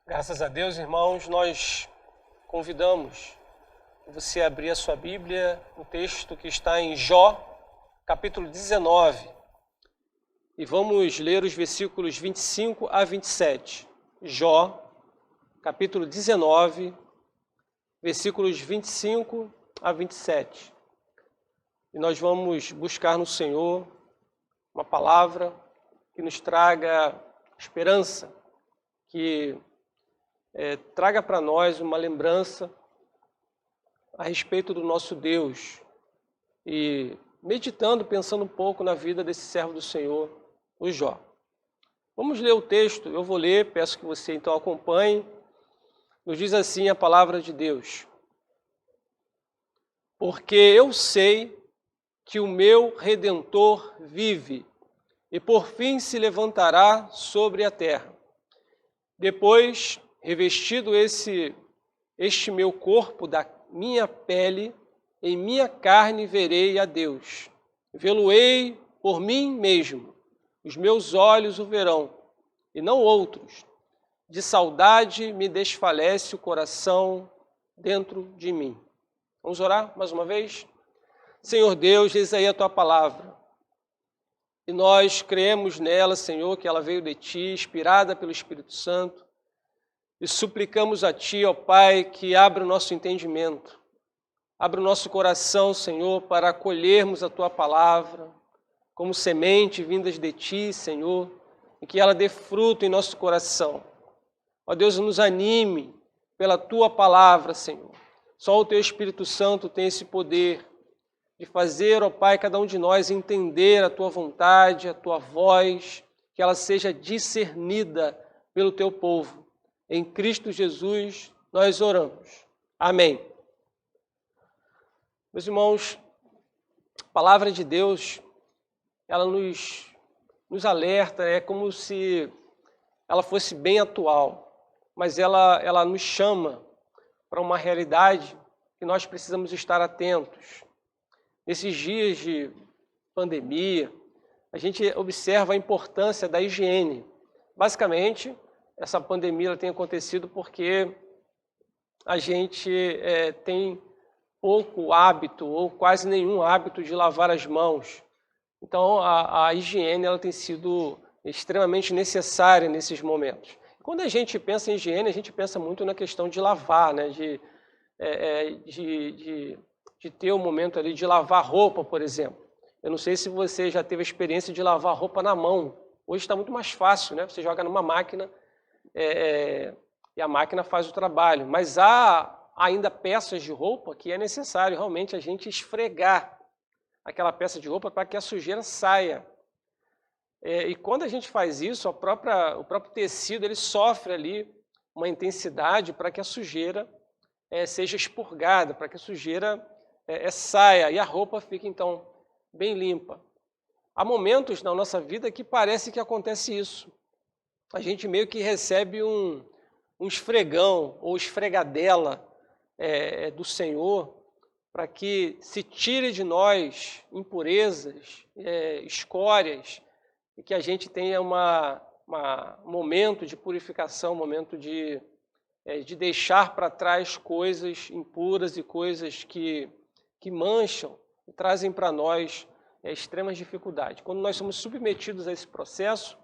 Graças a Deus, irmãos, nós convidamos você a abrir a sua Bíblia, um texto que está em Jó, capítulo 19, e vamos ler os versículos 25 a 27. Jó, capítulo 19, versículos 25 a 27. E nós vamos buscar no Senhor uma palavra que nos traga esperança, que traga para nós uma lembrança a respeito do nosso Deus. E meditando, pensando um pouco na vida desse servo do Senhor, o Jó. Vamos ler o texto, eu vou ler, peço que você então acompanhe. Nos diz assim a palavra de Deus: porque eu sei que o meu Redentor vive, e por fim se levantará sobre a terra. Depois, revestido este meu corpo da minha pele, em minha carne verei a Deus. Vê-lo-ei por mim mesmo, os meus olhos o verão, e não outros. De saudade me desfalece o coração dentro de mim. Vamos orar mais uma vez? Senhor Deus, eis aí a Tua palavra. E nós cremos nela, Senhor, que ela veio de Ti, inspirada pelo Espírito Santo. E suplicamos a Ti, ó Pai, que abra o nosso entendimento, abra o nosso coração, Senhor, para acolhermos a Tua palavra como semente vindas de Ti, Senhor, e que ela dê fruto em nosso coração. Ó Deus, nos anime pela Tua palavra, Senhor. Só o Teu Espírito Santo tem esse poder de fazer, ó Pai, cada um de nós entender a Tua vontade, a Tua voz, que ela seja discernida pelo Teu povo. Em Cristo Jesus nós oramos. Amém. Meus irmãos, a palavra de Deus, ela nos alerta, é como se ela fosse bem atual, mas ela nos chama para uma realidade que nós precisamos estar atentos. Nesses dias de pandemia, a gente observa a importância da higiene. Basicamente, essa pandemia ela tem acontecido porque a gente tem pouco hábito ou quase nenhum hábito de lavar as mãos. Então, a higiene ela tem sido extremamente necessária nesses momentos. Quando a gente pensa em higiene, a gente pensa muito na questão de lavar, né? de ter um momento ali de lavar roupa, por exemplo. Eu não sei se você já teve a experiência de lavar roupa na mão. Hoje está muito mais fácil, né? Você joga numa máquina e a máquina faz o trabalho. Mas há ainda peças de roupa que é necessário realmente a gente esfregar aquela peça de roupa para que a sujeira saia. E quando a gente faz isso, o próprio tecido ele sofre ali uma intensidade para que a sujeira seja expurgada, para que a sujeira saia e a roupa fique então bem limpa. Há momentos na nossa vida que parece que acontece isso. A gente meio que recebe um esfregão ou esfregadela do Senhor para que se tire de nós impurezas, escórias, e que a gente tenha um momento de purificação, um momento de deixar para trás coisas impuras e coisas que mancham e trazem para nós extremas dificuldades. Quando nós somos submetidos a esse processo,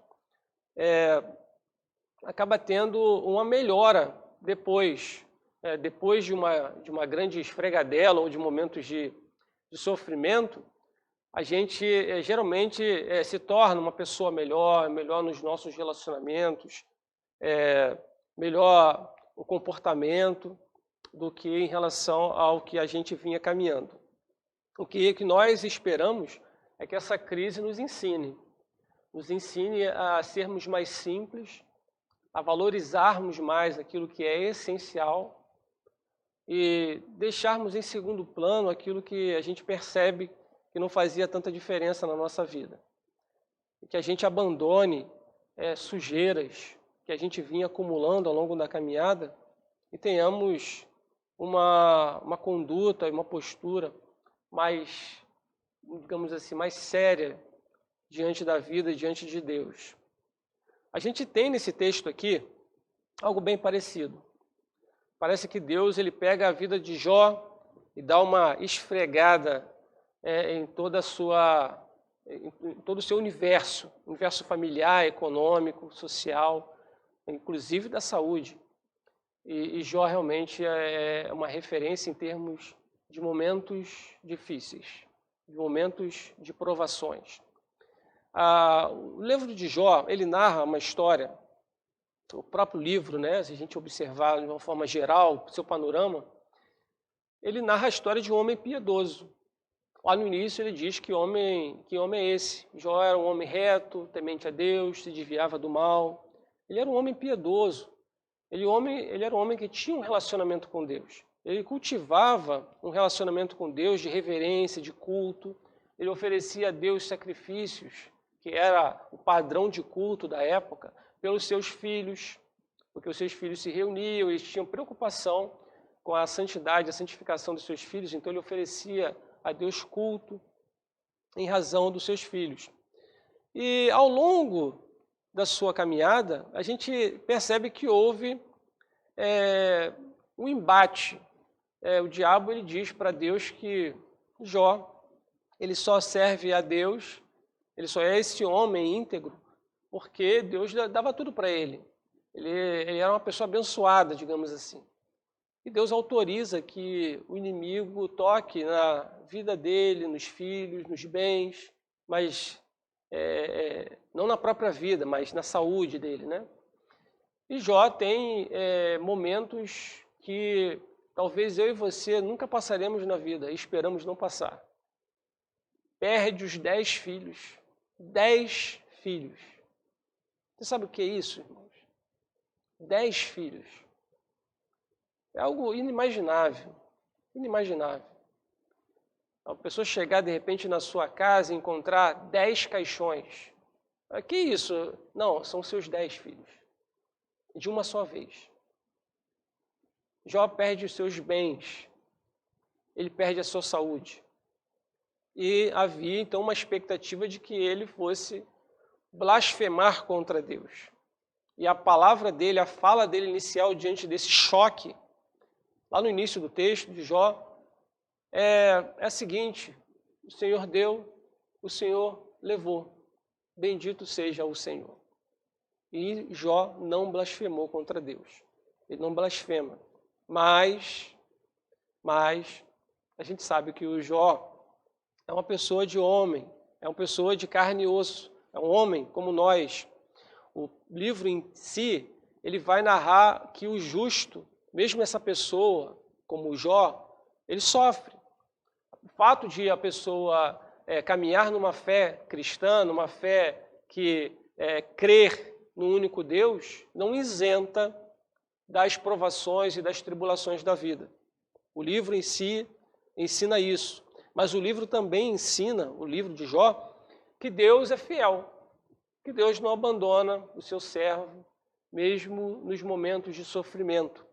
acaba tendo uma melhora depois de uma grande esfregadela ou de momentos de sofrimento. A gente geralmente se torna uma pessoa melhor nos nossos relacionamentos, melhor o comportamento do que em relação ao que a gente vinha caminhando. O que nós esperamos é que essa crise nos ensine a sermos mais simples, a valorizarmos mais aquilo que é essencial e deixarmos em segundo plano aquilo que a gente percebe que não fazia tanta diferença na nossa vida. E que a gente abandone sujeiras que a gente vinha acumulando ao longo da caminhada e tenhamos uma conduta e uma postura mais, digamos assim, mais séria diante da vida, diante de Deus. A gente tem nesse texto aqui algo bem parecido. Parece que Deus ele pega a vida de Jó e dá uma esfregada em toda a sua, em todo o seu universo familiar, econômico, social, inclusive da saúde. E Jó realmente é uma referência em termos de momentos difíceis, de momentos de provações. O livro de Jó, ele narra uma história, o próprio livro, né, se a gente observar de uma forma geral, seu panorama, ele narra a história de um homem piedoso. Lá no início ele diz que homem é esse? Jó era um homem reto, temente a Deus, se desviava do mal. Ele era um homem piedoso. Ele era um homem que tinha um relacionamento com Deus. Ele cultivava um relacionamento com Deus de reverência, de culto. Ele oferecia a Deus sacrifícios, que era o padrão de culto da época, pelos seus filhos, porque os seus filhos se reuniam, eles tinham preocupação com a santidade, a santificação dos seus filhos, então ele oferecia a Deus culto em razão dos seus filhos. E ao longo da sua caminhada, a gente percebe que houve um embate. O diabo ele diz para Deus que Jó ele só serve a Deus, ele só é esse homem íntegro, porque Deus dava tudo para ele. Ele era uma pessoa abençoada, digamos assim. E Deus autoriza que o inimigo toque na vida dele, nos filhos, nos bens, mas não na própria vida, mas na saúde dele, né? E Jó tem momentos que talvez eu e você nunca passaremos na vida, e esperamos não passar. Perde os 10 filhos. 10 filhos. Você sabe o que é isso, irmãos? 10 filhos. É algo inimaginável. Inimaginável. A pessoa chegar de repente na sua casa e encontrar 10 caixões. Que isso? Não, são seus 10 filhos. De uma só vez. Jó perde os seus bens. Ele perde a sua saúde. E havia então uma expectativa de que ele fosse blasfemar contra Deus. E a palavra dele, a fala dele inicial diante desse choque, lá no início do texto de Jó, é a seguinte: o Senhor deu, o Senhor levou. Bendito seja o Senhor. E Jó não blasfemou contra Deus. Ele não blasfema. Mas a gente sabe que o Jó é uma pessoa de homem, é uma pessoa de carne e osso, é um homem como nós. O livro em si, ele vai narrar que o justo, mesmo essa pessoa, como o Jó, ele sofre. O fato de a pessoa caminhar numa fé cristã, numa fé que crer no único Deus, não isenta das provações e das tribulações da vida. O livro em si ensina isso. Mas o livro também ensina, o livro de Jó, que Deus é fiel, que Deus não abandona o seu servo, mesmo nos momentos de sofrimento.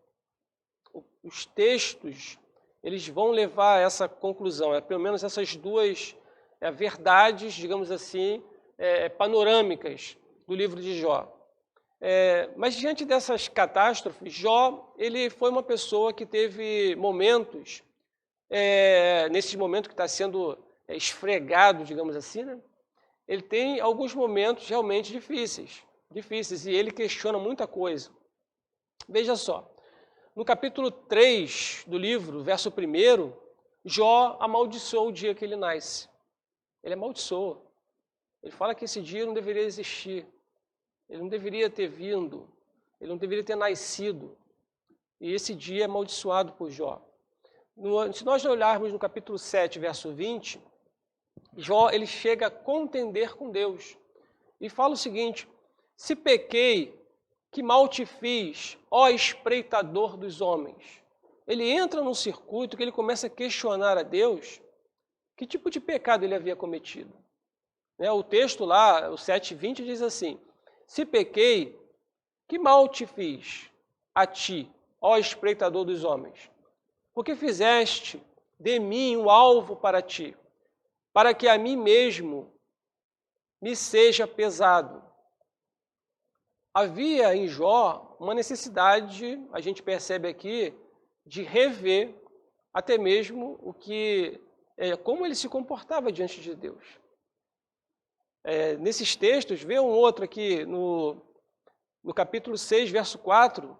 Os textos, eles vão levar a essa conclusão, pelo menos essas duas verdades, digamos assim, panorâmicas do livro de Jó. Mas diante dessas catástrofes, Jó ele foi uma pessoa que teve momentos, nesse momento que está sendo esfregado, digamos assim, né? Ele tem alguns momentos realmente difíceis, e ele questiona muita coisa. Veja só, no capítulo 3 do livro, verso 1, Jó amaldiçoa o dia que ele nasce. Ele amaldiçoa. Ele fala que esse dia não deveria existir. Ele não deveria ter vindo. Ele não deveria ter nascido. E esse dia é amaldiçoado por Jó. Se nós olharmos no capítulo 7, verso 20, Jó ele chega a contender com Deus. E fala o seguinte: se pequei, que mal te fiz, ó espreitador dos homens. Ele entra num circuito que ele começa a questionar a Deus que tipo de pecado ele havia cometido. O texto lá, o 7:20, diz assim: se pequei, que mal te fiz a ti, ó espreitador dos homens? Porque fizeste de mim um alvo para ti, para que a mim mesmo me seja pesado. havia em Jó uma necessidade, a gente percebe aqui, de rever até mesmo como ele se comportava diante de Deus. Nesses textos, vê um outro aqui no capítulo 6, verso 4,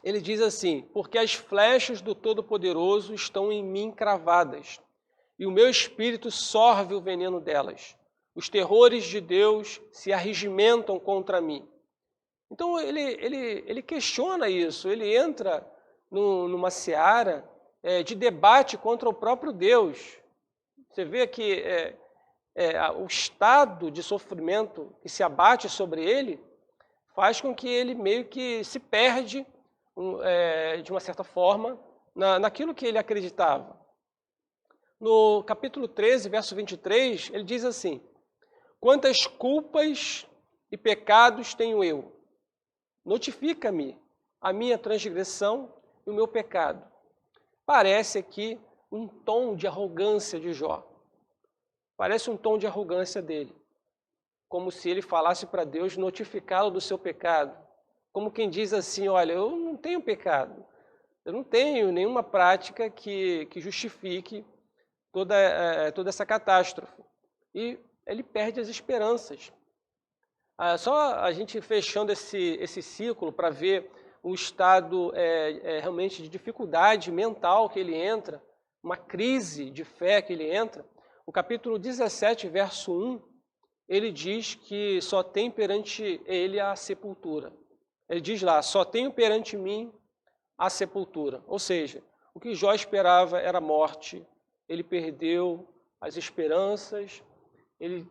ele diz assim: porque as flechas do Todo-Poderoso estão em mim cravadas, e o meu espírito sorve o veneno delas. Os terrores de Deus se arregimentam contra mim. Então ele questiona isso, ele entra numa seara de debate contra o próprio Deus. Você vê que o estado de sofrimento que se abate sobre ele faz com que ele meio que se perde, de uma certa forma, naquilo que ele acreditava. No capítulo 13, verso 23, ele diz assim: quantas culpas e pecados tenho eu? Notifica-me a minha transgressão e o meu pecado. Parece aqui um tom de arrogância de Jó. Parece um tom de arrogância dele. Como se ele falasse para Deus notificá-lo do seu pecado. Como quem diz assim: olha, eu não tenho pecado. Eu não tenho nenhuma prática que justifique toda essa catástrofe. E ele perde as esperanças. Só a gente fechando esse ciclo para ver o estado realmente de dificuldade mental que ele entra, uma crise de fé que ele entra. O capítulo 17, verso 1, ele diz que só tem perante ele a sepultura. Ele diz lá: só tenho perante mim a sepultura. Ou seja, o que Jó esperava era a morte, ele perdeu as esperanças, ele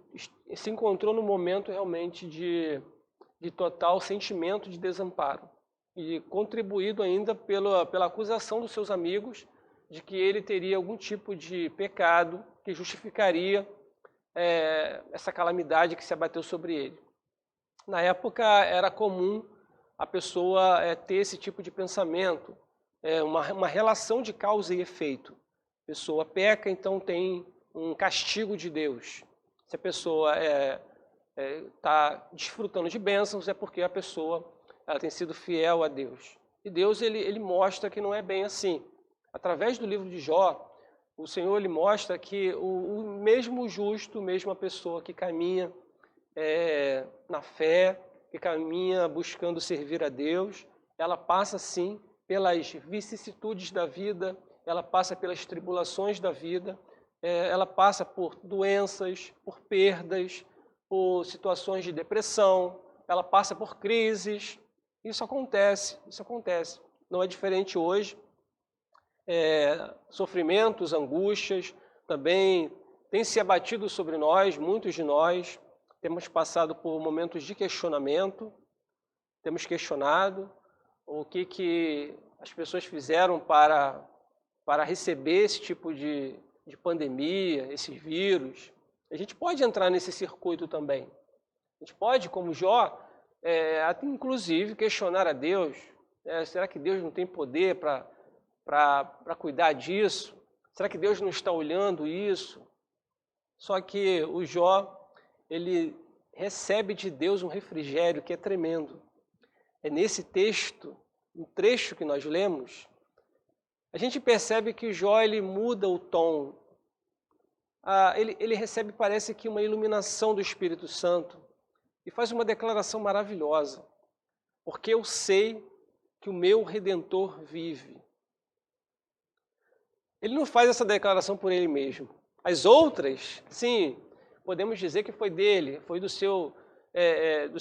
se encontrou num momento realmente de total sentimento de desamparo. E contribuído ainda pela acusação dos seus amigos de que ele teria algum tipo de pecado que justificaria essa calamidade que se abateu sobre ele. Na época era comum a pessoa ter esse tipo de pensamento, uma relação de causa e efeito. A pessoa peca, então tem um castigo de Deus. Se a pessoa está desfrutando de bênçãos, é porque a pessoa ela tem sido fiel a Deus. E Deus ele mostra que não é bem assim. Através do livro de Jó, o Senhor ele mostra que o mesmo justo, mesmo a pessoa que caminha na fé, que caminha buscando servir a Deus, ela passa sim pelas vicissitudes da vida, ela passa pelas tribulações da vida, ela passa por doenças, por perdas, por situações de depressão, ela passa por crises. Isso acontece. Não é diferente hoje. Sofrimentos, angústias, também têm se abatido sobre nós, muitos de nós. Temos passado por momentos de questionamento, temos questionado o que as pessoas fizeram para receber esse tipo de pandemia, esses vírus. A gente pode entrar nesse circuito também. A gente pode, como Jó, até inclusive questionar a Deus. Será que Deus não tem poder para cuidar disso? Será que Deus não está olhando isso? Só que o Jó, ele recebe de Deus um refrigério que é tremendo. É nesse texto, no trecho que nós lemos, a gente percebe que Jó ele muda o tom. Ele recebe, parece que, uma iluminação do Espírito Santo e faz uma declaração maravilhosa. Porque eu sei que o meu Redentor vive. Ele não faz essa declaração por ele mesmo. As outras, sim, podemos dizer que foi dele, foi do seu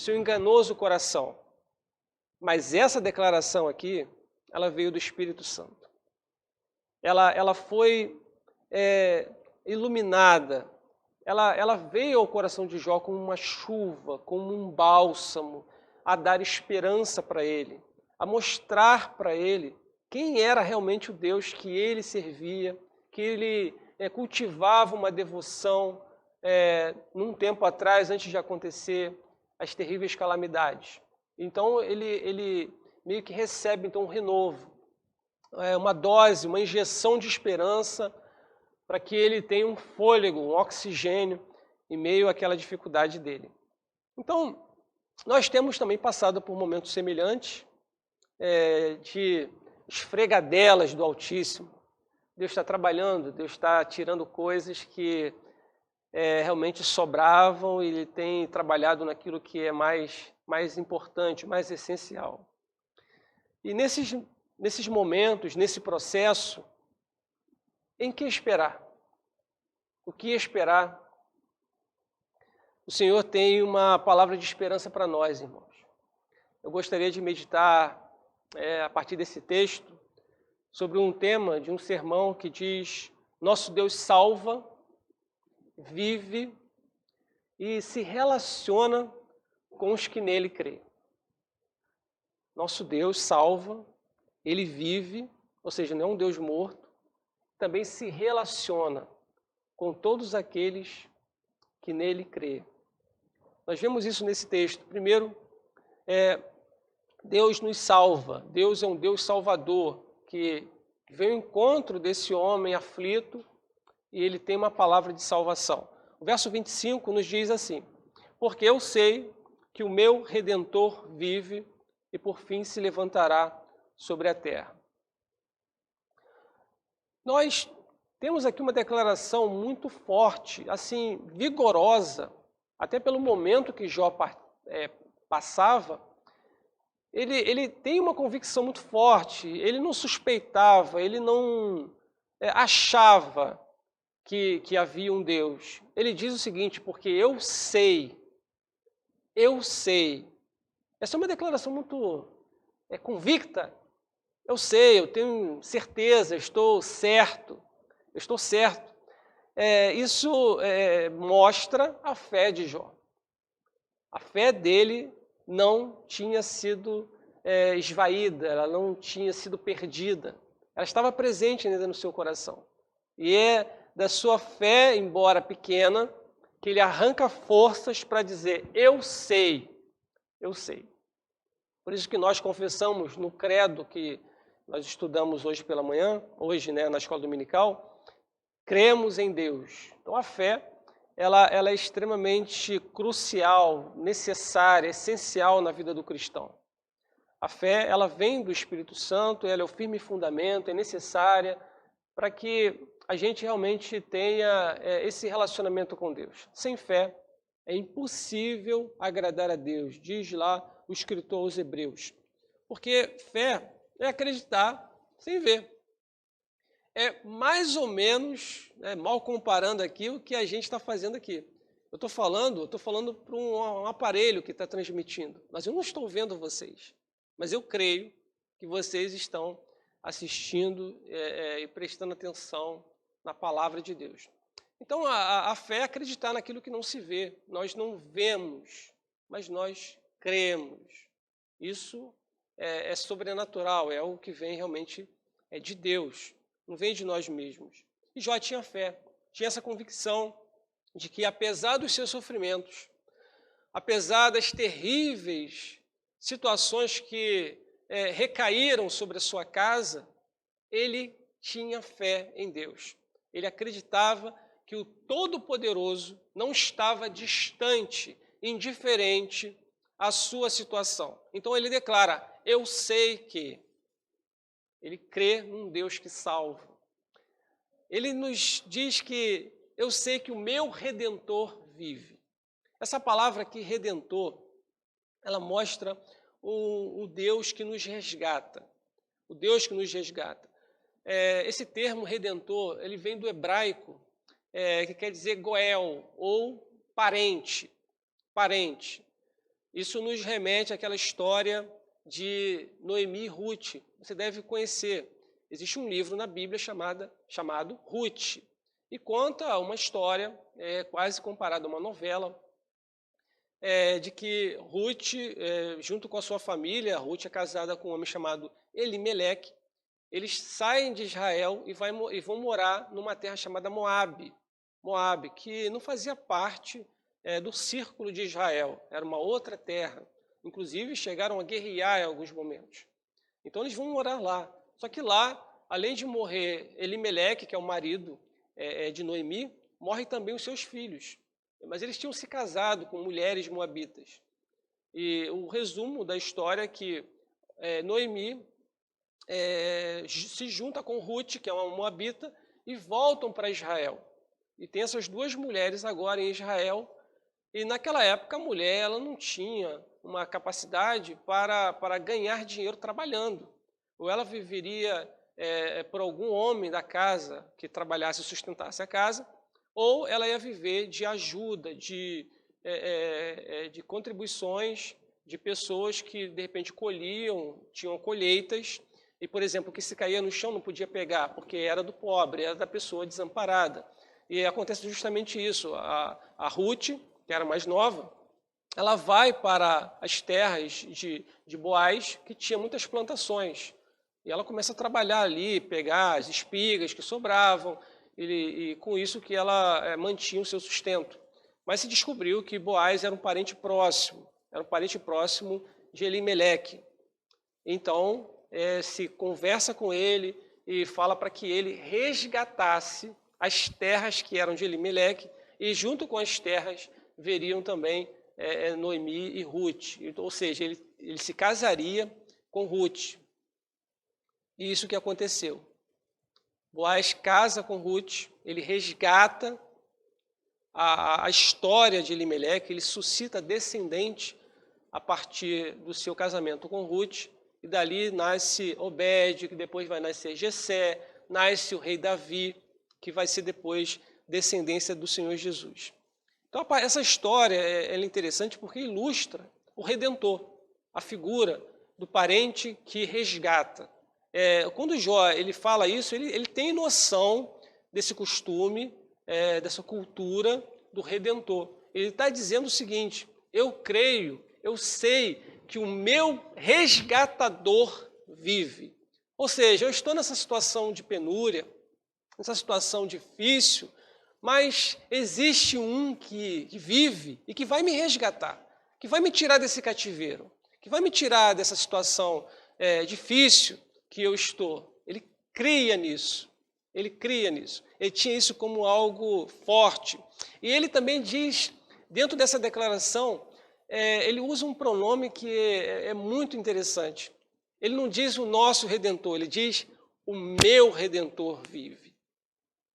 enganoso coração. Mas essa declaração aqui, ela veio do Espírito Santo. Ela foi iluminada. Ela veio ao coração de Jó como uma chuva, como um bálsamo, a dar esperança para ele, a mostrar para ele quem era realmente o Deus que ele servia, que ele cultivava uma devoção num tempo atrás, antes de acontecer as terríveis calamidades. Então ele meio que recebe então um renovo, uma dose, uma injeção de esperança para que ele tenha um fôlego, um oxigênio em meio àquela dificuldade dele. Então, Nós temos também passado por momentos semelhantes, de esfregadelas do Altíssimo. Deus está trabalhando, Deus está tirando coisas que realmente sobravam e Ele tem trabalhado naquilo que é mais importante, mais essencial. E nesses momentos, nesse processo, em que esperar? O que esperar? O Senhor tem uma palavra de esperança para nós, irmãos. Eu gostaria de meditar, a partir desse texto, sobre um tema de um sermão que diz: nosso Deus salva, vive e se relaciona com os que nele crêem. Nosso Deus salva, Ele vive, ou seja, não é um Deus morto, também se relaciona com todos aqueles que nele crêem. Nós vemos isso nesse texto. Primeiro, Deus nos salva. Deus é um Deus salvador, que vem ao encontro desse homem aflito e ele tem uma palavra de salvação. O verso 25 nos diz assim: porque eu sei que o meu Redentor vive e por fim se levantará sobre a terra. Nós temos aqui uma declaração muito forte, assim, vigorosa, até pelo momento que Jó passava. Ele tem uma convicção muito forte, ele não suspeitava, ele não achava que havia um Deus. Ele diz o seguinte: porque eu sei. Essa é uma declaração muito convicta. Eu sei, eu tenho certeza, estou certo. Isso mostra a fé de Jó. A fé dele não tinha sido esvaída, ela não tinha sido perdida. Ela estava presente ainda no seu coração. E é da sua fé, embora pequena, que ele arranca forças para dizer: eu sei. Por isso que nós confessamos no credo que nós estudamos hoje pela manhã, na escola dominical, cremos em Deus. Então a fé, ela é extremamente crucial, necessária, essencial na vida do cristão. A fé, ela vem do Espírito Santo, ela é o firme fundamento, é necessária para que a gente realmente tenha esse relacionamento com Deus. Sem fé, é impossível agradar a Deus, diz lá o escritor aos Hebreus. Porque fé é acreditar sem ver. É mais ou menos, mal comparando aqui, o que a gente está fazendo aqui. Eu estou falando para um aparelho que está transmitindo, mas eu não estou vendo vocês. Mas eu creio que vocês estão assistindo e prestando atenção na palavra de Deus. Então, a fé é acreditar naquilo que não se vê. Nós não vemos, mas nós cremos. Isso é sobrenatural, é algo que vem realmente de Deus, não vem de nós mesmos. E Jó tinha fé, tinha essa convicção de que, apesar dos seus sofrimentos, apesar das terríveis situações que recaíram sobre a sua casa, ele tinha fé em Deus. Ele acreditava que o Todo-Poderoso não estava distante, indiferente à sua situação. Então ele declara: eu sei que. Ele crê num Deus que salva. Ele nos diz que eu sei que o meu Redentor vive. Essa palavra aqui, Redentor, ela mostra o Deus que nos resgata. O Deus que nos resgata. Esse termo Redentor, ele vem do hebraico, que quer dizer Goel, ou parente. Isso nos remete àquela história de Noemi e Ruth. Você deve conhecer. Existe um livro na Bíblia chamado Ruth. E conta uma história, quase comparada a uma novela, de que Ruth, junto com a sua família, Ruth é casada com um homem chamado Elimeleque, eles saem de Israel e vão morar numa terra chamada Moabe, que não fazia parte do círculo de Israel, era uma outra terra. Inclusive, chegaram a guerrear em alguns momentos. Então, eles vão morar lá. Só que lá, além de morrer Elimeleque, que é o marido de Noemi, morrem também os seus filhos. Mas eles tinham se casado com mulheres moabitas. E o resumo da história é que Noemi se junta com Ruth, que é uma moabita, e voltam para Israel. E tem essas duas mulheres agora em Israel. E naquela época a mulher ela não tinha uma capacidade para ganhar dinheiro trabalhando. Ou ela viveria por algum homem da casa que trabalhasse e sustentasse a casa, ou ela ia viver de ajuda, de contribuições de pessoas que de repente colhiam, tinham colheitas, e, por exemplo, o que se caía no chão não podia pegar, porque era do pobre, era da pessoa desamparada. E acontece justamente isso. A Ruth, que era mais nova, ela vai para as terras de Boaz, que tinha muitas plantações. E ela começa a trabalhar ali, pegar as espigas que sobravam, e com isso que ela mantinha o seu sustento. Mas se descobriu que Boaz era um parente próximo de Elimeleque. Então, se conversa com ele e fala para que ele resgatasse as terras que eram de Elimeleque, e junto com as terras veriam também Noemi e Ruth. Ou seja, ele se casaria com Ruth. E isso que aconteceu. Boaz casa com Ruth, ele resgata a história de Elimeleque, ele suscita descendente a partir do seu casamento com Ruth, e dali nasce Obed, que depois vai nascer Jessé, nasce o rei Davi, que vai ser depois descendência do Senhor Jesus. Então essa história é interessante porque ilustra o Redentor, a figura do parente que resgata. Quando Jó ele fala isso, ele tem noção desse costume, dessa cultura do Redentor. Ele está dizendo o seguinte: eu creio, eu sei que o meu resgatador vive. Ou seja, eu estou nessa situação de penúria, nessa situação difícil, mas existe um que vive e que vai me resgatar, que vai me tirar desse cativeiro, que vai me tirar dessa situação difícil que eu estou. Ele cria nisso. Ele cria nisso. Ele tinha isso como algo forte. E ele também diz, dentro dessa declaração, ele usa um pronome que é muito interessante. Ele não diz o nosso Redentor, ele diz o meu Redentor vive.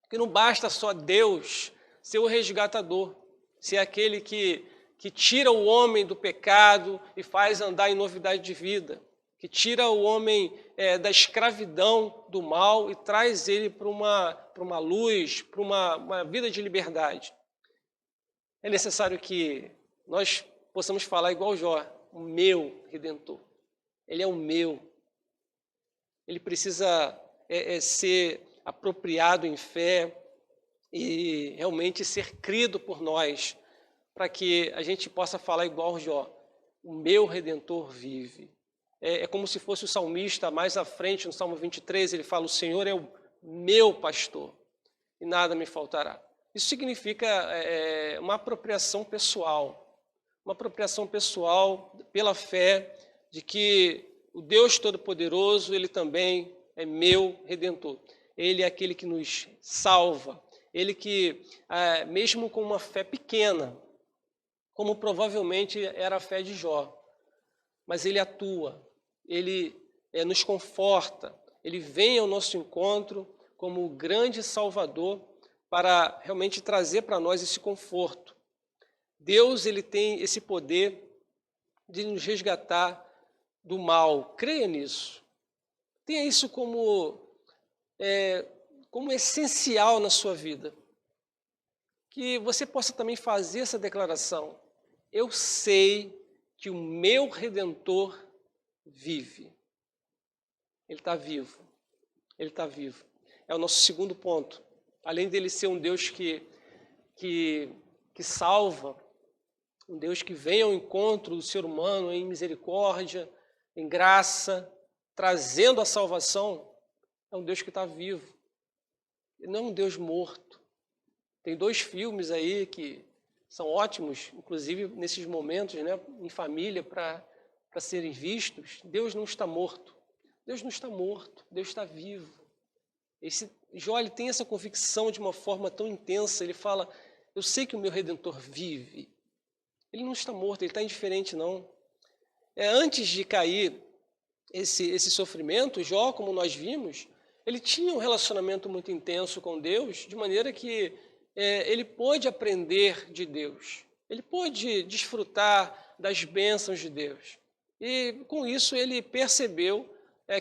Porque não basta só Deus ser o resgatador, ser aquele que tira o homem do pecado e faz andar em novidade de vida, que tira o homem da escravidão do mal e traz ele para uma luz, para uma vida de liberdade. É necessário que nós possamos falar igual Jó, o meu Redentor. Ele é o meu. Ele precisa ser apropriado em fé e realmente ser crido por nós, para que a gente possa falar igual Jó, o meu Redentor vive. É como se fosse o salmista mais à frente, no Salmo 23, ele fala: o Senhor é o meu pastor e nada me faltará. Isso significa uma apropriação pessoal pela fé de que o Deus Todo-Poderoso, ele também é meu Redentor. Ele é aquele que nos salva, ele que, mesmo com uma fé pequena, como provavelmente era a fé de Jó, mas ele atua, ele nos conforta, ele vem ao nosso encontro como o grande Salvador para realmente trazer para nós esse conforto. Deus ele tem esse poder de nos resgatar do mal. Creia nisso. Tenha isso como essencial na sua vida. Que você possa também fazer essa declaração. Eu sei que o meu Redentor vive. Ele está vivo. Ele está vivo. É o nosso segundo ponto. Além dele ser um Deus que salva, um Deus que vem ao encontro do ser humano em misericórdia, em graça, trazendo a salvação, é um Deus que está vivo. Ele não é um Deus morto. Tem 2 filmes aí que são ótimos, inclusive nesses momentos, né, em família, para serem vistos. Deus não está morto. Deus não está morto. Deus está vivo. Jó ele tem essa convicção de uma forma tão intensa. Ele fala: eu sei que o meu Redentor vive. Ele não está morto, ele está indiferente, não. antes de cair esse sofrimento, Jó, como nós vimos, ele tinha um relacionamento muito intenso com Deus, de maneira que ele pôde aprender de Deus, ele pôde desfrutar das bênçãos de Deus. E com isso ele percebeu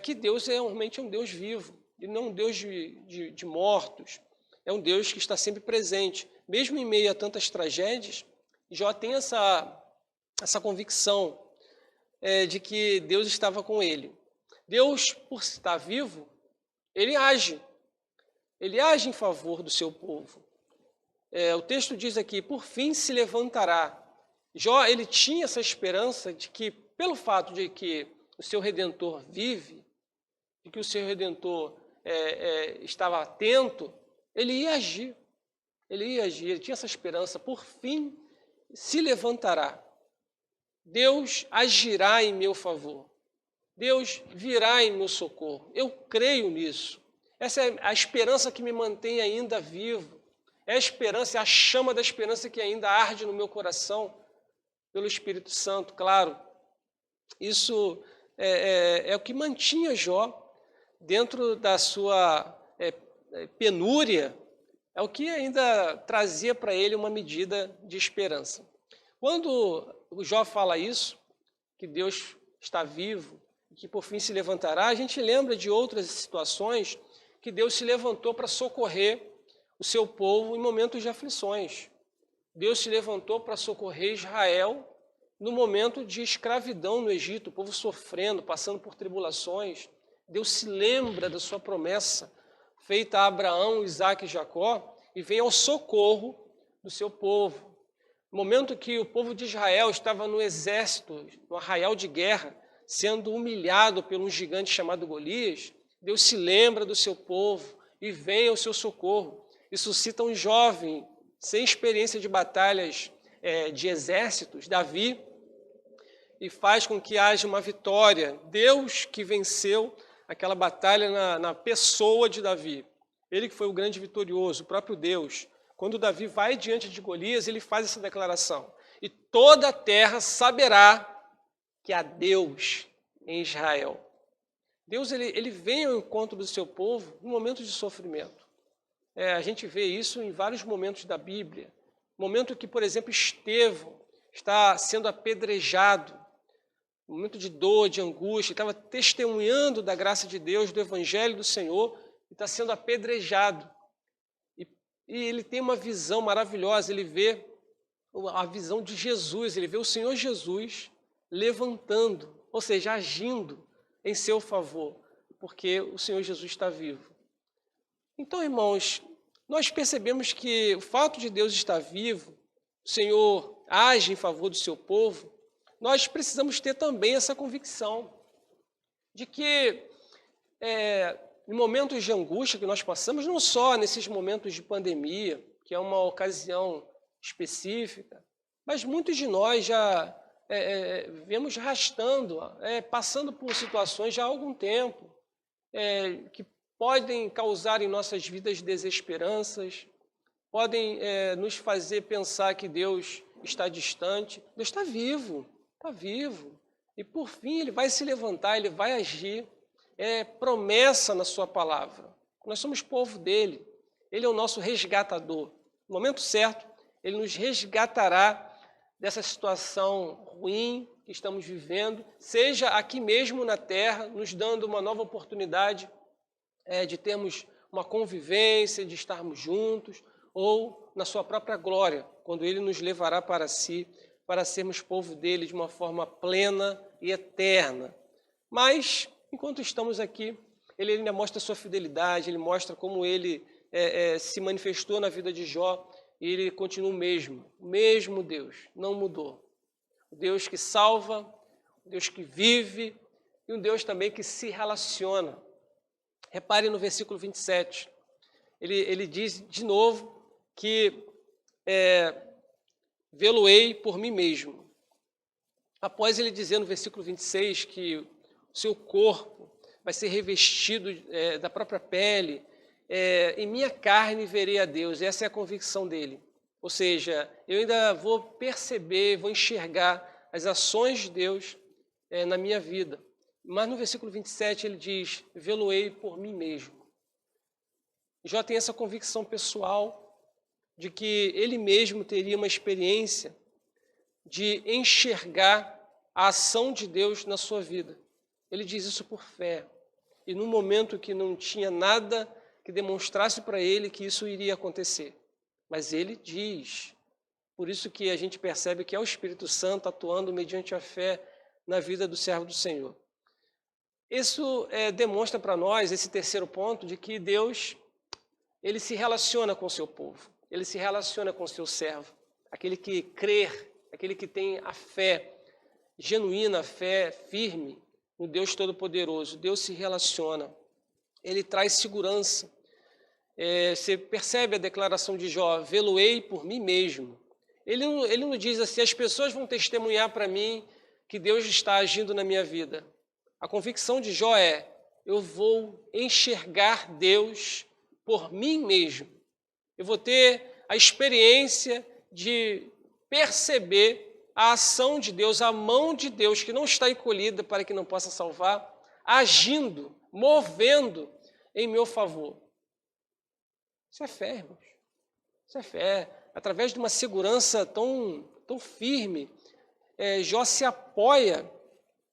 que Deus é realmente um Deus vivo, e não um Deus de mortos, é um Deus que está sempre presente. Mesmo em meio a tantas tragédias, Jó tem essa convicção de que Deus estava com ele. Deus, por estar vivo, ele age em favor do seu povo. O texto diz aqui, por fim se levantará. Jó, ele tinha essa esperança de que, pelo fato de que o seu Redentor vive, de que o seu Redentor estava atento, ele ia agir, ele tinha essa esperança, por fim se levantará. Deus agirá em meu favor, Deus virá em meu socorro, eu creio nisso. Essa é a esperança que me mantém ainda vivo, é a esperança, é a chama da esperança que ainda arde no meu coração, pelo Espírito Santo, claro. Isso é o que mantinha Jó dentro da sua penúria, é o que ainda trazia para ele uma medida de esperança. Quando o Jó fala isso, que Deus está vivo, que por fim se levantará, a gente lembra de outras situações que Deus se levantou para socorrer o seu povo em momentos de aflições. Deus se levantou para socorrer Israel no momento de escravidão no Egito, o povo sofrendo, passando por tribulações. Deus se lembra da sua promessa feita a Abraão, Isaque e Jacó e vem ao socorro do seu povo. No momento que o povo de Israel estava no exército, no arraial de guerra, sendo humilhado por um gigante chamado Golias, Deus se lembra do seu povo e vem ao seu socorro. E suscita um jovem sem experiência de batalhas de exércitos, Davi, e faz com que haja uma vitória. Deus que venceu aquela batalha na pessoa de Davi. Ele que foi o grande vitorioso, o próprio Deus. Quando Davi vai diante de Golias, ele faz essa declaração. E toda a terra saberá que há Deus em Israel. Deus ele vem ao encontro do seu povo em momentos de sofrimento. A gente vê isso em vários momentos da Bíblia. Momento que, por exemplo, Estevão está sendo apedrejado, momento de dor, de angústia, estava testemunhando da graça de Deus, do Evangelho do Senhor, e está sendo apedrejado. E ele tem uma visão maravilhosa, ele vê a visão de Jesus, ele vê o Senhor Jesus levantando, ou seja, agindo em seu favor, porque o Senhor Jesus está vivo. Então, irmãos, nós percebemos que o fato de Deus estar vivo, o Senhor age em favor do seu povo, nós precisamos ter também essa convicção de que em momentos de angústia que nós passamos, não só nesses momentos de pandemia, que é uma ocasião específica, mas muitos de nós já vemos rastando, passando por situações já há algum tempo, que podem causar em nossas vidas desesperanças, podem nos fazer pensar que Deus está distante. Deus está vivo, e por fim Ele vai se levantar, Ele vai agir. É promessa na sua palavra. Nós somos povo dele, ele é o nosso resgatador. No momento certo, ele nos resgatará dessa situação ruim que estamos vivendo, seja aqui mesmo na terra, nos dando uma nova oportunidade de termos uma convivência, de estarmos juntos, ou na sua própria glória, quando ele nos levará para si, para sermos povo dele de uma forma plena e eterna. Mas enquanto estamos aqui, ele ainda mostra a sua fidelidade, ele mostra como ele se manifestou na vida de Jó, e ele continua o mesmo Deus, não mudou. O Deus que salva, o Deus que vive, e um Deus também que se relaciona. Repare no versículo 27, ele diz de novo que vê-lo-ei por mim mesmo. Após ele dizer no versículo 26 que o seu corpo vai ser revestido da própria pele, em minha carne verei a Deus. Essa é a convicção dele. Ou seja, eu ainda vou perceber, vou enxergar as ações de Deus na minha vida. Mas no versículo 27 ele diz, vê-lo-ei por mim mesmo. Jó tem essa convicção pessoal de que ele mesmo teria uma experiência de enxergar a ação de Deus na sua vida. Ele diz isso por fé. E num momento que não tinha nada que demonstrasse para ele que isso iria acontecer. Mas ele diz. Por isso que a gente percebe que é o Espírito Santo atuando mediante a fé na vida do servo do Senhor. Isso demonstra para nós, esse terceiro ponto, de que Deus ele se relaciona com o seu povo. Ele se relaciona com o seu servo. Aquele que crê, aquele que tem a fé genuína, a fé firme no Deus Todo-Poderoso. Deus se relaciona. Ele traz segurança. Você percebe a declaração de Jó, vê-lo-ei por mim mesmo. Ele não diz assim, as pessoas vão testemunhar para mim que Deus está agindo na minha vida. A convicção de Jó é, eu vou enxergar Deus por mim mesmo. Eu vou ter a experiência de perceber a ação de Deus, a mão de Deus, que não está encolhida para que não possa salvar, agindo, movendo em meu favor. Isso é fé, irmãos. Isso é fé. Através de uma segurança tão firme, Jó se apoia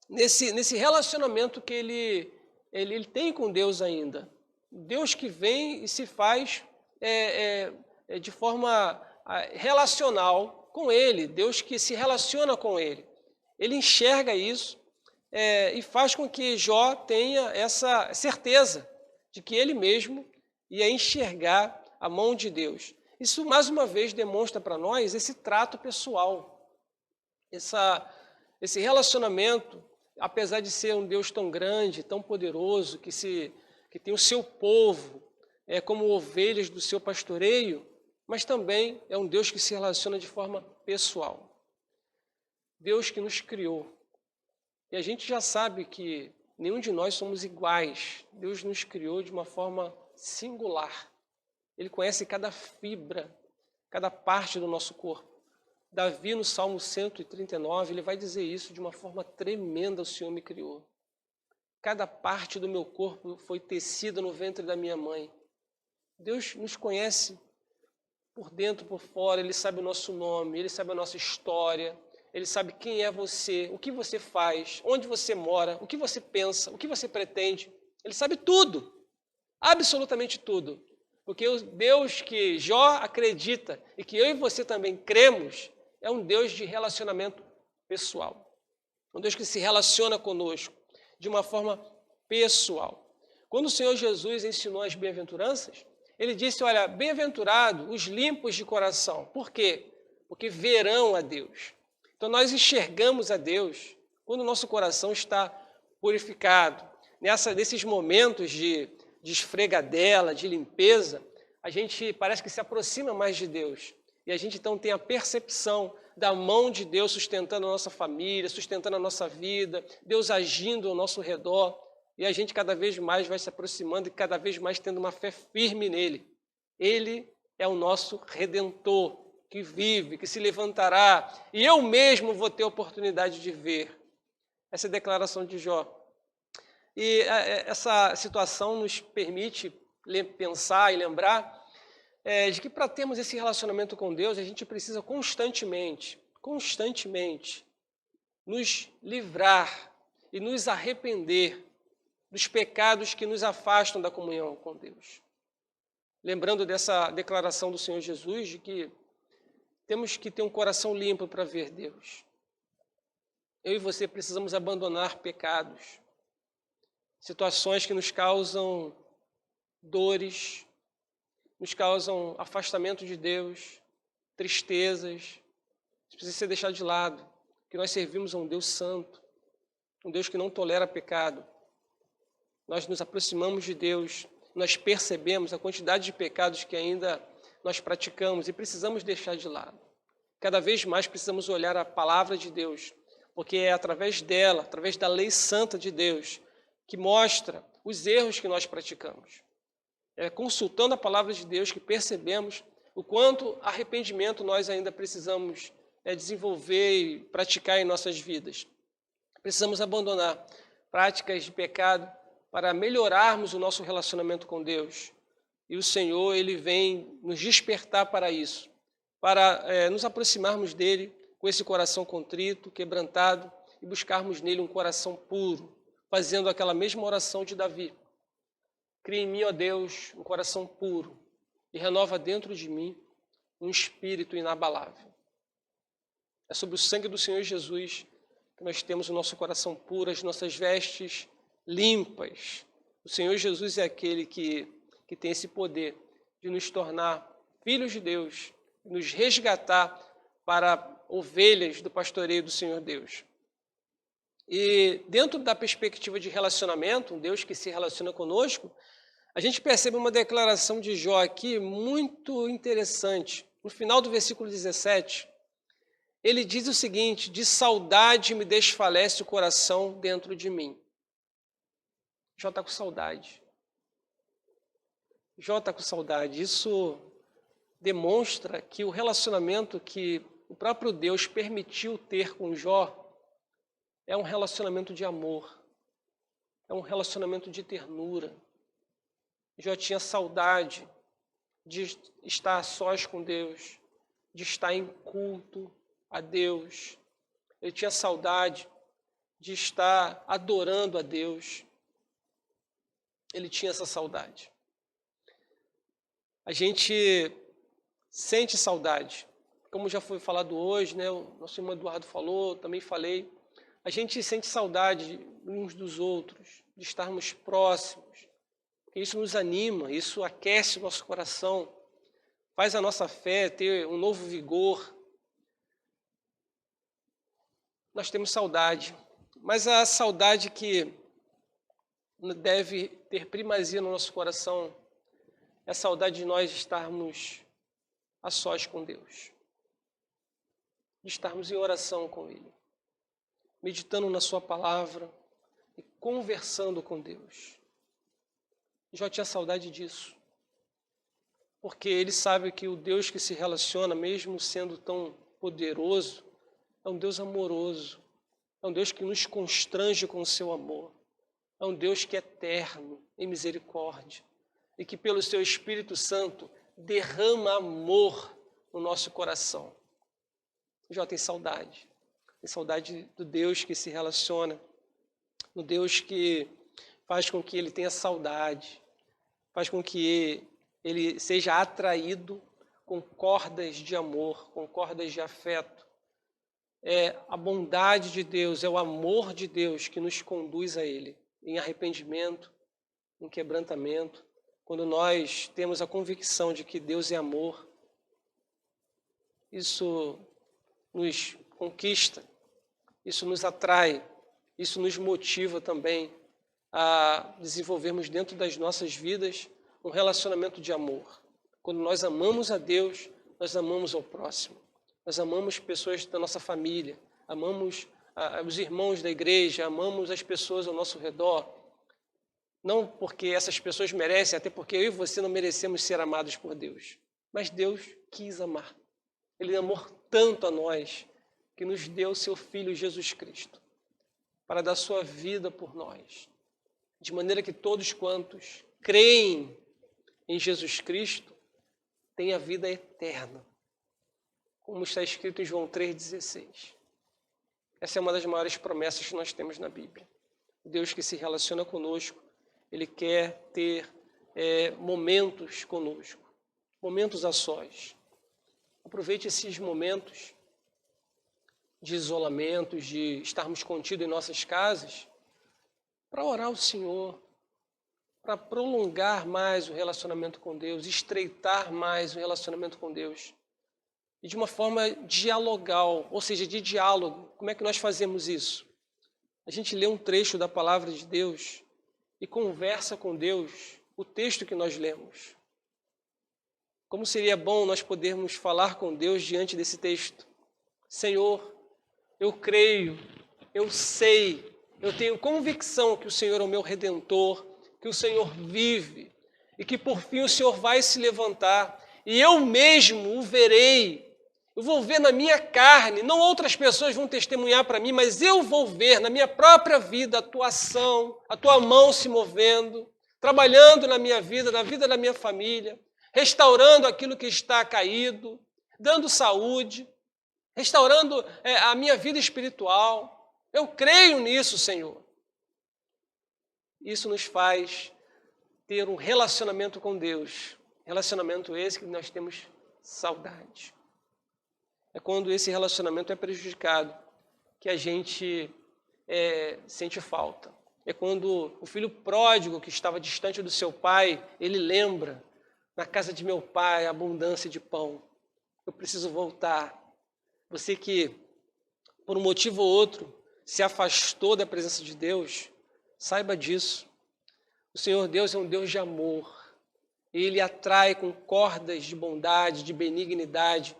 nesse relacionamento que ele tem com Deus ainda. Deus que vem e se faz de forma relacional com ele. Deus que se relaciona com ele. Ele enxerga isso e faz com que Jó tenha essa certeza de que ele mesmo ia enxergar a mão de Deus. Isso, mais uma vez, demonstra para nós esse trato pessoal, esse relacionamento, apesar de ser um Deus tão grande, tão poderoso, que tem o seu povo como ovelhas do seu pastoreio, mas também é um Deus que se relaciona de forma pessoal. Deus que nos criou. E a gente já sabe que nenhum de nós somos iguais. Deus nos criou de uma forma singular. Ele conhece cada fibra, cada parte do nosso corpo. Davi, no Salmo 139, ele vai dizer isso de uma forma tremenda, o Senhor me criou. Cada parte do meu corpo foi tecida no ventre da minha mãe. Deus nos conhece por dentro, por fora, Ele sabe o nosso nome, Ele sabe a nossa história, Ele sabe quem é você, o que você faz, onde você mora, o que você pensa, o que você pretende. Ele sabe tudo, absolutamente tudo. Porque o Deus que Jó acredita e que eu e você também cremos é um Deus de relacionamento pessoal. Um Deus que se relaciona conosco de uma forma pessoal. Quando o Senhor Jesus ensinou as bem-aventuranças, ele disse, olha, bem-aventurado os limpos de coração. Por quê? Porque verão a Deus. Então nós enxergamos a Deus quando o nosso coração está purificado. Nesses momentos de esfregadela, de limpeza, a gente parece que se aproxima mais de Deus. E a gente então tem a percepção da mão de Deus sustentando a nossa família, sustentando a nossa vida, Deus agindo ao nosso redor. E a gente cada vez mais vai se aproximando e cada vez mais tendo uma fé firme nele. Ele é o nosso Redentor, que vive, que se levantará. E eu mesmo vou ter a oportunidade de ver. Essa é a declaração de Jó. E essa situação nos permite pensar e lembrar de que para termos esse relacionamento com Deus, a gente precisa constantemente nos livrar e nos arrepender dos pecados que nos afastam da comunhão com Deus. Lembrando dessa declaração do Senhor Jesus de que temos que ter um coração limpo para ver Deus. Eu e você precisamos abandonar pecados, situações que nos causam dores, nos causam afastamento de Deus, tristezas. Isso precisa ser deixado de lado, que nós servimos a um Deus santo, um Deus que não tolera pecado. Nós nos aproximamos de Deus, nós percebemos a quantidade de pecados que ainda nós praticamos e precisamos deixar de lado. Cada vez mais precisamos olhar a palavra de Deus, porque é através dela, através da lei santa de Deus, que mostra os erros que nós praticamos. É consultando a palavra de Deus que percebemos o quanto arrependimento nós ainda precisamos desenvolver e praticar em nossas vidas. Precisamos abandonar práticas de pecado para melhorarmos o nosso relacionamento com Deus. E o Senhor, Ele vem nos despertar para isso, para nos aproximarmos dEle com esse coração contrito, quebrantado, e buscarmos nele um coração puro, fazendo aquela mesma oração de Davi. Cria em mim, ó Deus, um coração puro e renova dentro de mim um espírito inabalável. É sobre o sangue do Senhor Jesus que nós temos o nosso coração puro, as nossas vestes limpas. O Senhor Jesus é aquele que tem esse poder de nos tornar filhos de Deus, nos resgatar para ovelhas do pastoreio do Senhor Deus. E dentro da perspectiva de relacionamento, um Deus que se relaciona conosco, a gente percebe uma declaração de Jó aqui muito interessante. No final do versículo 17, ele diz o seguinte: de saudade me desfalece o coração dentro de mim. Jó está com saudade. Jó está com saudade. Isso demonstra que o relacionamento que o próprio Deus permitiu ter com Jó é um relacionamento de amor, é um relacionamento de ternura. Jó tinha saudade de estar a sós com Deus, de estar em culto a Deus. Ele tinha saudade de estar adorando a Deus. Ele tinha essa saudade. A gente sente saudade. Como já foi falado hoje, né? O nosso irmão Eduardo falou, também falei. A gente sente saudade uns dos outros, de estarmos próximos. Porque isso nos anima, isso aquece o nosso coração, faz a nossa fé ter um novo vigor. Nós temos saudade, mas a saudade que deve ter primazia no nosso coração é a saudade de nós estarmos a sós com Deus, de estarmos em oração com Ele, meditando na sua palavra e conversando com Deus. Jó tinha saudade disso, porque ele sabe que o Deus que se relaciona, mesmo sendo tão poderoso, é um Deus amoroso, é um Deus que nos constrange com o seu amor, é um Deus que é eterno em misericórdia e que pelo seu Espírito Santo derrama amor no nosso coração. Jó tem saudade do Deus que se relaciona, do Deus que faz com que ele tenha saudade, faz com que ele seja atraído com cordas de amor, com cordas de afeto. É a bondade de Deus, é o amor de Deus que nos conduz a Ele, em arrependimento, em quebrantamento. Quando nós temos a convicção de que Deus é amor, isso nos conquista, isso nos atrai, isso nos motiva também a desenvolvermos dentro das nossas vidas um relacionamento de amor. Quando nós amamos a Deus, nós amamos ao próximo. Nós amamos pessoas da nossa família, amamos os irmãos da igreja, amamos as pessoas ao nosso redor. Não porque essas pessoas merecem, até porque eu e você não merecemos ser amados por Deus. Mas Deus quis amar. Ele amou tanto a nós que nos deu seu Filho Jesus Cristo para dar sua vida por nós. De maneira que todos quantos creem em Jesus Cristo têm a vida eterna. Como está escrito em João 3,16. Essa é uma das maiores promessas que nós temos na Bíblia. Deus que se relaciona conosco, Ele quer ter momentos conosco, momentos a sós. Aproveite esses momentos de isolamento, de estarmos contidos em nossas casas, para orar ao Senhor, para prolongar mais o relacionamento com Deus, estreitar mais o relacionamento com Deus. E de uma forma dialogal, ou seja, de diálogo. Como é que nós fazemos isso? A gente lê um trecho da palavra de Deus e conversa com Deus o texto que nós lemos. Como seria bom nós podermos falar com Deus diante desse texto? Senhor, eu creio, eu sei, eu tenho convicção que o Senhor é o meu Redentor, que o Senhor vive e que por fim o Senhor vai se levantar e eu mesmo o verei Eu vou ver na minha carne, não outras pessoas vão testemunhar para mim, mas eu vou ver na minha própria vida a tua ação, a tua mão se movendo, trabalhando na minha vida, na vida da minha família, restaurando aquilo que está caído, dando saúde, restaurando a minha vida espiritual. Eu creio nisso, Senhor. Isso nos faz ter um relacionamento com Deus, relacionamento esse que nós temos saudade. É quando esse relacionamento é prejudicado que a gente sente falta. É quando o filho pródigo que estava distante do seu pai, ele lembra, na casa de meu pai, a abundância de pão. Eu preciso voltar. Você que, por um motivo ou outro, se afastou da presença de Deus, saiba disso. O Senhor Deus é um Deus de amor. Ele atrai com cordas de bondade, de benignidade,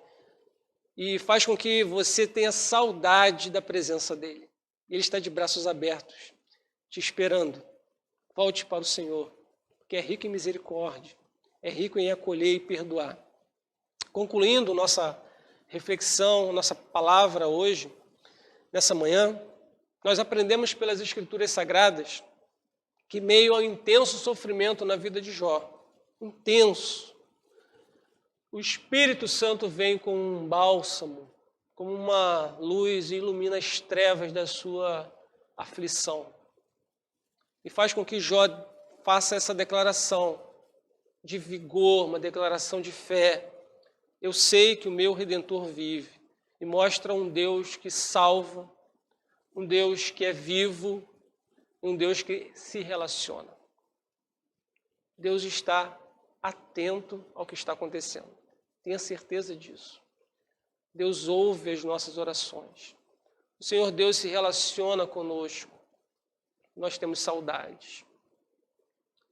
e faz com que você tenha saudade da presença dele. Ele está de braços abertos, te esperando. Volte para o Senhor, porque é rico em misericórdia, é rico em acolher e perdoar. Concluindo nossa reflexão, nossa palavra hoje, nessa manhã, nós aprendemos pelas Escrituras Sagradas que, meio ao intenso sofrimento na vida de Jó, intenso, o Espírito Santo vem com um bálsamo, como uma luz e ilumina as trevas da sua aflição. E faz com que Jó faça essa declaração de vigor, uma declaração de fé. Eu sei que o meu Redentor vive, e mostra um Deus que salva, um Deus que é vivo, um Deus que se relaciona. Deus está atento ao que está acontecendo. Tenha certeza disso. Deus ouve as nossas orações. O Senhor Deus se relaciona conosco. Nós temos saudades.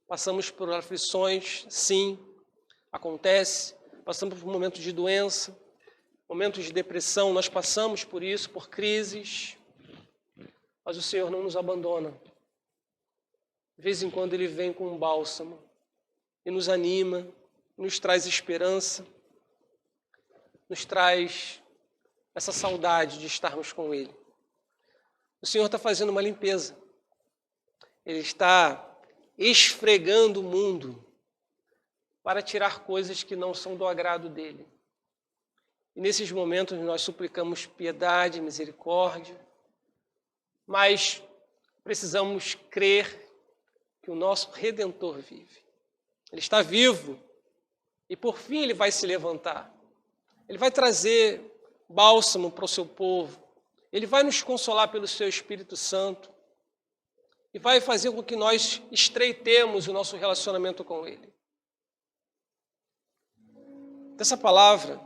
Passamos por aflições, sim, acontece. Passamos por momentos de doença, momentos de depressão. Nós passamos por isso, por crises. Mas o Senhor não nos abandona. De vez em quando Ele vem com um bálsamo e nos anima, nos traz esperança, nos traz essa saudade de estarmos com Ele. O Senhor está fazendo uma limpeza. Ele está esfregando o mundo para tirar coisas que não são do agrado dEle. E nesses momentos nós suplicamos piedade, misericórdia, mas precisamos crer que o nosso Redentor vive. Ele está vivo e por fim Ele vai se levantar. Ele vai trazer bálsamo para o seu povo. Ele vai nos consolar pelo seu Espírito Santo e vai fazer com que nós estreitemos o nosso relacionamento com Ele. Dessa palavra,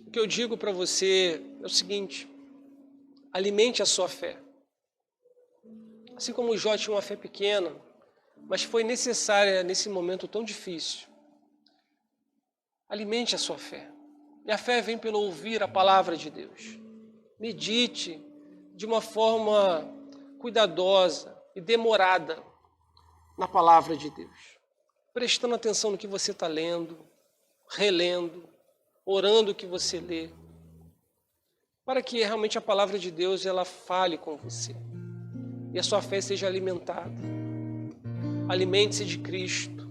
o que eu digo para você é o seguinte: alimente a sua fé. Assim como Jó tinha uma fé pequena, mas foi necessária nesse momento tão difícil. Alimente a sua fé. E a fé vem pelo ouvir a palavra de Deus. Medite de uma forma cuidadosa e demorada na palavra de Deus. Prestando atenção no que você está lendo, relendo, orando o que você lê. Para que realmente a palavra de Deus ela fale com você. E a sua fé seja alimentada. Alimente-se de Cristo.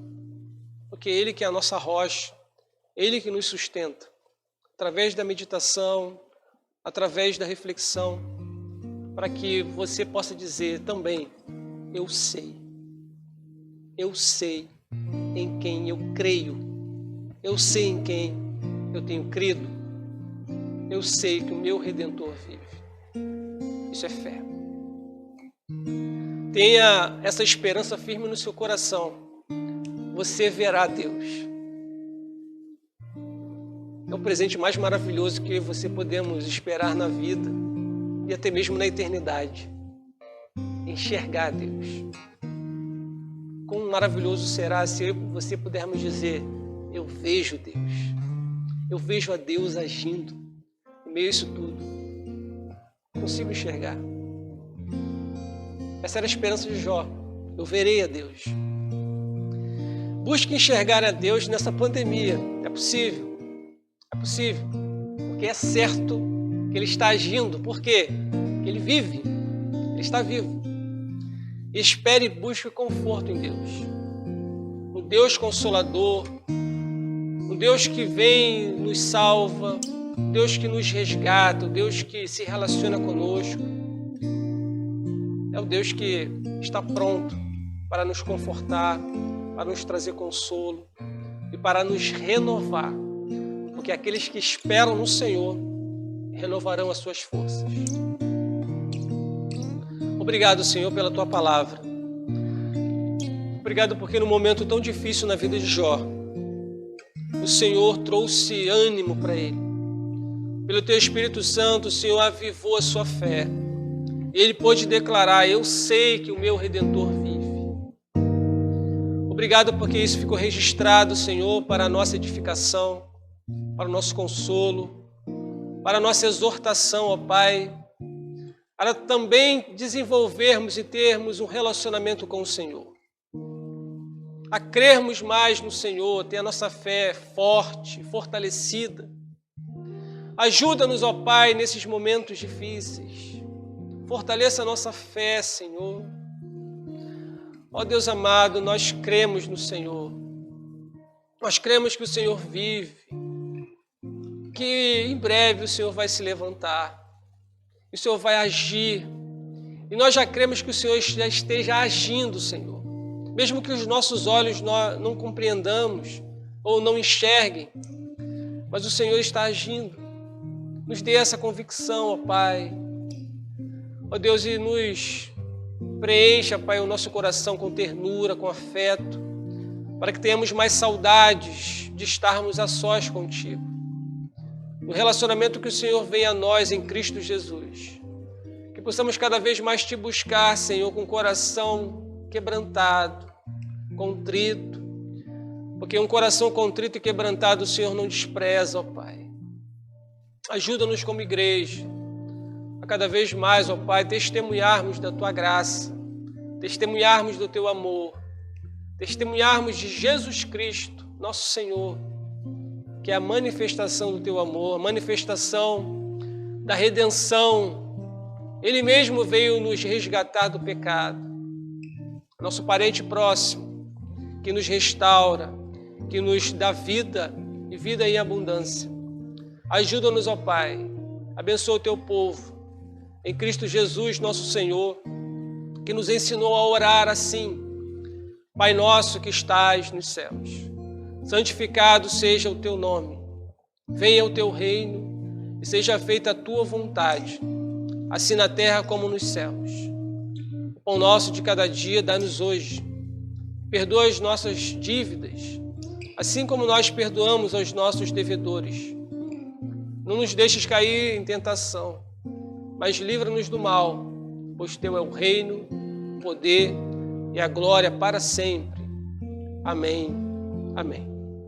Porque Ele que é a nossa rocha. Ele que nos sustenta. Através da meditação, através da reflexão, para que você possa dizer também: eu sei em quem eu creio, eu sei em quem eu tenho crido, eu sei que o meu Redentor vive. Isso é fé. Tenha essa esperança firme no seu coração. Você verá Deus. É o presente mais maravilhoso que você podemos esperar na vida e até mesmo na eternidade. Enxergar Deus. Quão maravilhoso será se você pudermos dizer: eu vejo Deus. Eu vejo a Deus agindo em meio a isso tudo. Consigo enxergar. Essa era a esperança de Jó. Eu verei a Deus. Busque enxergar a Deus nessa pandemia. É possível. É possível. porque é certo que Ele está agindo. Por quê? Porque Ele vive, Ele está vivo. Espere e busque conforto em Deus. No Deus Consolador, no Deus que vem, nos salva, Deus que nos resgata, o Deus que se relaciona conosco. É o Deus que está pronto para nos confortar, para nos trazer consolo e para nos renovar. Porque aqueles que esperam no Senhor renovarão as suas forças. Obrigado, Senhor, pela Tua palavra. Obrigado porque no momento tão difícil na vida de Jó, o Senhor trouxe ânimo para ele. Pelo Teu Espírito Santo, o Senhor avivou a sua fé. E ele pôde declarar: eu sei que o meu Redentor vive. Obrigado porque isso ficou registrado, Senhor, para a nossa edificação, para o nosso consolo, para a nossa exortação, ó Pai, para também desenvolvermos e termos um relacionamento com o Senhor. A crermos mais no Senhor, ter a nossa fé forte, fortalecida. Ajuda-nos, ó Pai, nesses momentos difíceis. Fortaleça a nossa fé, Senhor. Ó Deus amado, nós cremos no Senhor. Nós cremos que o Senhor vive, que em breve o Senhor vai se levantar, o Senhor vai agir. E nós já cremos que o Senhor já esteja agindo, Senhor. Mesmo que os nossos olhos não compreendamos ou não enxerguem, mas o Senhor está agindo. Nos dê essa convicção, ó Pai. Ó Deus, e nos preencha, Pai, o nosso coração com ternura, com afeto, para que tenhamos mais saudades de estarmos a sós contigo. No relacionamento que o Senhor vem a nós em Cristo Jesus. Que possamos cada vez mais te buscar, Senhor, com o coração quebrantado, contrito. Porque um coração contrito e quebrantado o Senhor não despreza, ó Pai. Ajuda-nos como igreja a cada vez mais, ó Pai, testemunharmos da Tua graça, testemunharmos do Teu amor, testemunharmos de Jesus Cristo, nosso Senhor, que é a manifestação do Teu amor, a manifestação da redenção. Ele mesmo veio nos resgatar do pecado. Nosso parente próximo, que nos restaura, que nos dá vida e vida em abundância. Ajuda-nos, ó Pai, abençoa o Teu povo, em Cristo Jesus, nosso Senhor, que nos ensinou a orar assim: Pai nosso que estás nos céus, santificado seja o Teu nome, venha o Teu reino e seja feita a Tua vontade, assim na terra como nos céus. O pão nosso de cada dia dá-nos hoje. Perdoa as nossas dívidas, assim como nós perdoamos aos nossos devedores. Não nos deixes cair em tentação, mas livra-nos do mal, pois Teu é o reino, o poder e a glória para sempre. Amém. Amém.